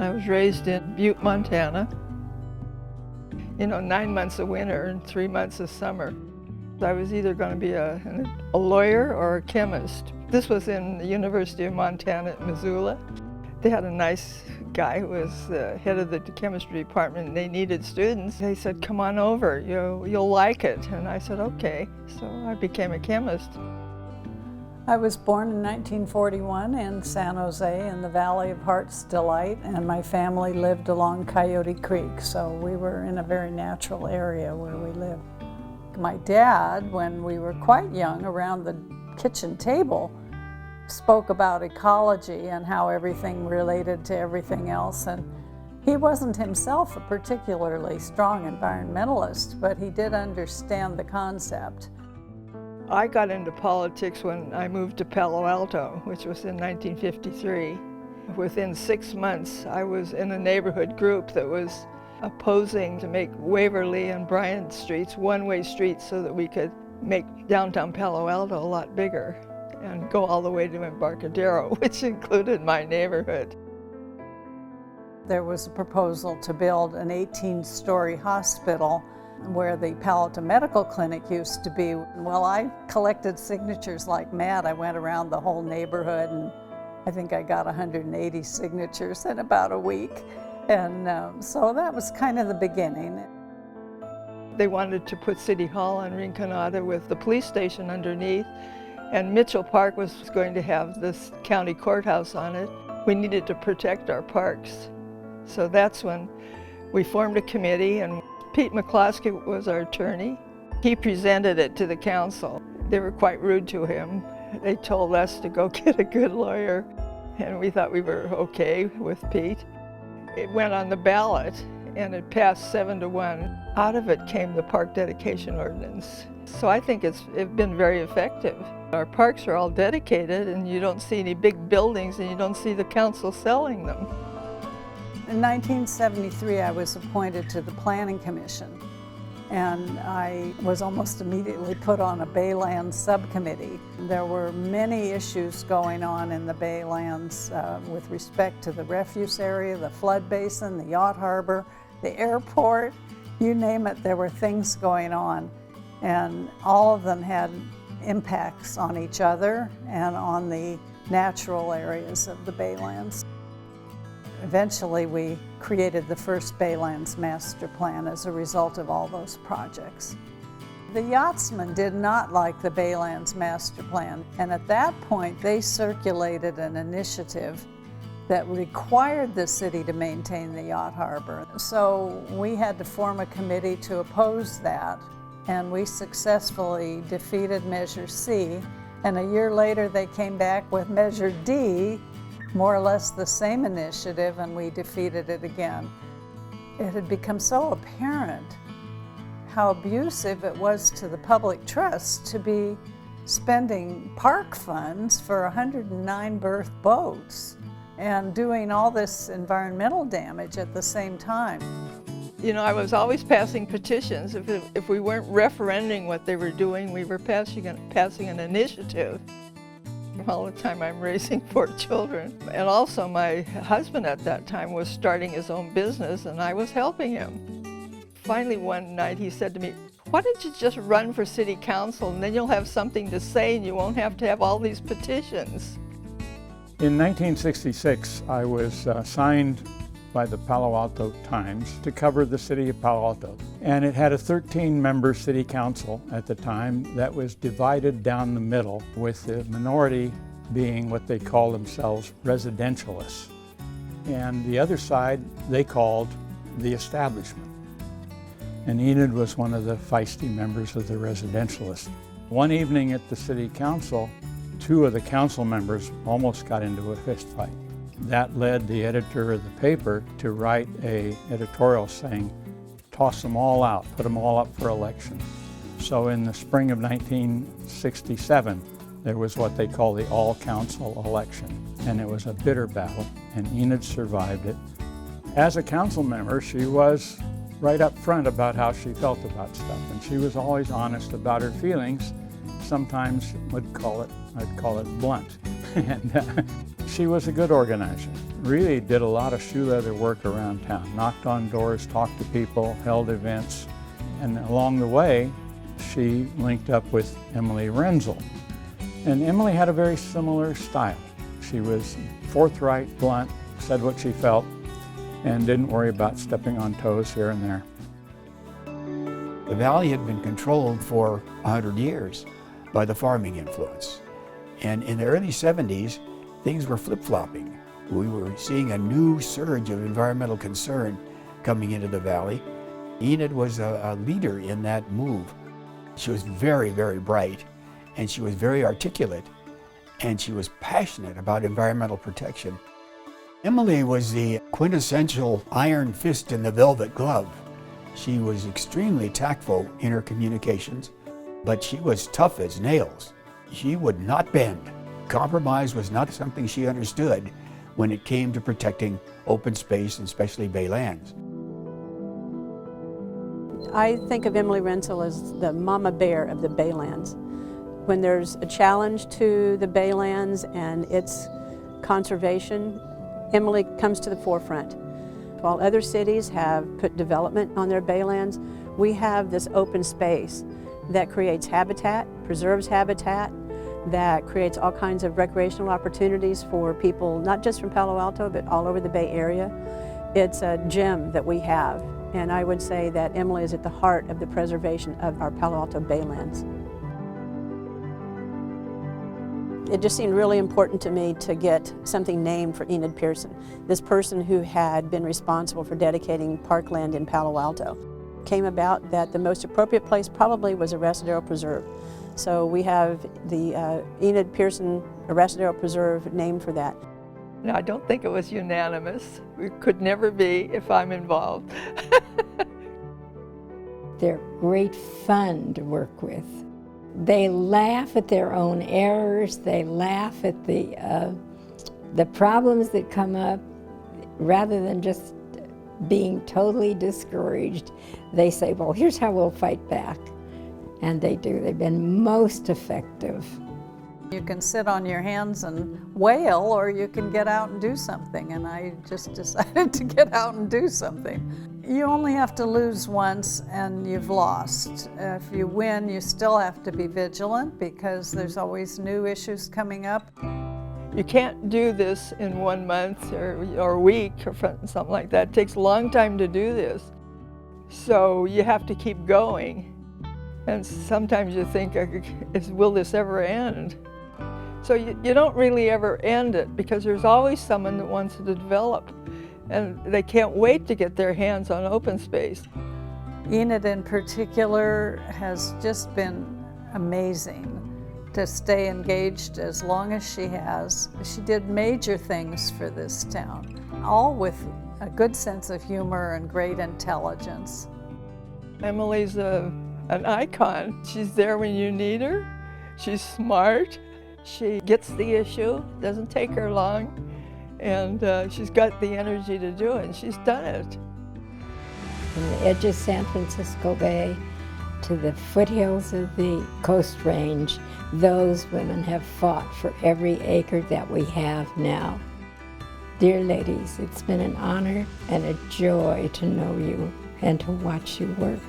I was raised in Butte, Montana. 9 months of winter and 3 months of summer. I was either going to be a lawyer or a chemist. This was in the University of Montana at Missoula. They had a nice guy who was the head of the chemistry department, and they needed students. They said, come on over, you'll like it. And I said, okay. So I became a chemist. I was born in 1941 in San Jose in the Valley of Heart's Delight, and my family lived along Coyote Creek, so we were in a very natural area where we lived. My dad, when we were quite young, around the kitchen table, spoke about ecology and how everything related to everything else, and he wasn't himself a particularly strong environmentalist, but he did understand the concept. I got into politics when I moved to Palo Alto, which was in 1953. Within 6 months, I was in a neighborhood group that was opposing to make Waverly and Bryant streets one-way streets so that we could make downtown Palo Alto a lot bigger and go all the way to Embarcadero, which included my neighborhood. There was a proposal to build an 18-story hospital where the Palo Alto Medical Clinic used to be. Well, I collected signatures like mad. I went around the whole neighborhood, and I think I got 180 signatures in about a week. And so that was kind of the beginning. They wanted to put City Hall on Rinconada with the police station underneath, and Mitchell Park was going to have this county courthouse on it. We needed to protect our parks. So that's when we formed a committee, and Pete McCloskey was our attorney. He presented it to the council. They were quite rude to him. They told us to go get a good lawyer, and we thought we were okay with Pete. It went on the ballot, and it passed 7-1. Out of it came the park dedication ordinance. So I think it's been very effective. Our parks are all dedicated, and you don't see any big buildings, and you don't see the council selling them. In 1973, I was appointed to the Planning Commission, and I was almost immediately put on a Baylands subcommittee. There were many issues going on in the Baylands with respect to the refuse area, the flood basin, the yacht harbor, the airport, you name it, there were things going on. And all of them had impacts on each other and on the natural areas of the Baylands. Eventually, we created the first Baylands Master Plan as a result of all those projects. The yachtsmen did not like the Baylands Master Plan, and at that point, they circulated an initiative that required the city to maintain the yacht harbor. So we had to form a committee to oppose that, and we successfully defeated Measure C, and a year later they came back with Measure D, more or less the same initiative, and we defeated it again. It had become so apparent how abusive it was to the public trust to be spending park funds for 109 berth boats and doing all this environmental damage at the same time. I was always passing petitions. If we weren't referending what they were doing, we were passing an initiative. All the time I'm raising 4 children. And also my husband at that time was starting his own business, and I was helping him. Finally one night he said to me, why don't you just run for city council, and then you'll have something to say and you won't have to have all these petitions. In 1966, I was signed by the Palo Alto Times to cover the city of Palo Alto. And it had a 13-member city council at the time that was divided down the middle, with the minority being what they call themselves residentialists. And the other side they called the establishment. And Enid was one of the feisty members of the residentialists. One evening at the city council, 2 of the council members almost got into a fist fight. That led the editor of the paper to write an editorial saying, toss them all out, put them all up for election. So in the spring of 1967, there was what they call the all-council election. And it was a bitter battle, and Enid survived it. As a council member, she was right up front about how she felt about stuff, and she was always honest about her feelings. Sometimes I'd call it blunt. And she was a good organizer, really did a lot of shoe leather work around town, knocked on doors, talked to people, held events, and along the way, she linked up with Emily Renzel. And Emily had a very similar style. She was forthright, blunt, said what she felt, and didn't worry about stepping on toes here and there. The valley had been controlled for 100 years by the farming influence. And in the early 70s, things were flip-flopping. We were seeing a new surge of environmental concern coming into the valley. Enid was a leader in that move. She was very, very bright, and she was very articulate, and she was passionate about environmental protection. Emily was the quintessential iron fist in the velvet glove. She was extremely tactful in her communications, but she was tough as nails. She would not bend. Compromise was not something she understood when it came to protecting open space and especially bay lands. I think of Emily Renzel as the mama bear of the Baylands. When there's a challenge to the Baylands and its conservation, Emily comes to the forefront. While other cities have put development on their Baylands, we have this open space that creates habitat, preserves habitat, that creates all kinds of recreational opportunities for people, not just from Palo Alto, but all over the Bay Area. It's a gem that we have. And I would say that Emily is at the heart of the preservation of our Palo Alto Baylands. It just seemed really important to me to get something named for Enid Pearson, this person who had been responsible for dedicating parkland in Palo Alto. It came about that the most appropriate place probably was Arrestadero Preserve. So we have the Enid Pearson Arrestadero Preserve named for that. No, I don't think it was unanimous. It could never be if I'm involved. They're great fun to work with. They laugh at their own errors. They laugh at the problems that come up. Rather than just being totally discouraged, they say, well, here's how we'll fight back. And they do. They've been most effective. You can sit on your hands and wail, or you can get out and do something, and I just decided to get out and do something. You only have to lose once and you've lost. If you win, you still have to be vigilant because there's always new issues coming up. You can't do this in 1 month or week or something like that. It takes a long time to do this. So you have to keep going. And sometimes you think, will this ever end? So you don't really ever end it because there's always someone that wants to develop, and they can't wait to get their hands on open space. Enid in particular has just been amazing to stay engaged as long as she has. She did major things for this town, all with a good sense of humor and great intelligence. Emily's an icon. She's there when you need her. She's smart. She gets the issue, doesn't take her long, and she's got the energy to do it, and she's done it. From the edge of San Francisco Bay to the foothills of the Coast Range, those women have fought for every acre that we have now. Dear ladies, it's been an honor and a joy to know you and to watch you work.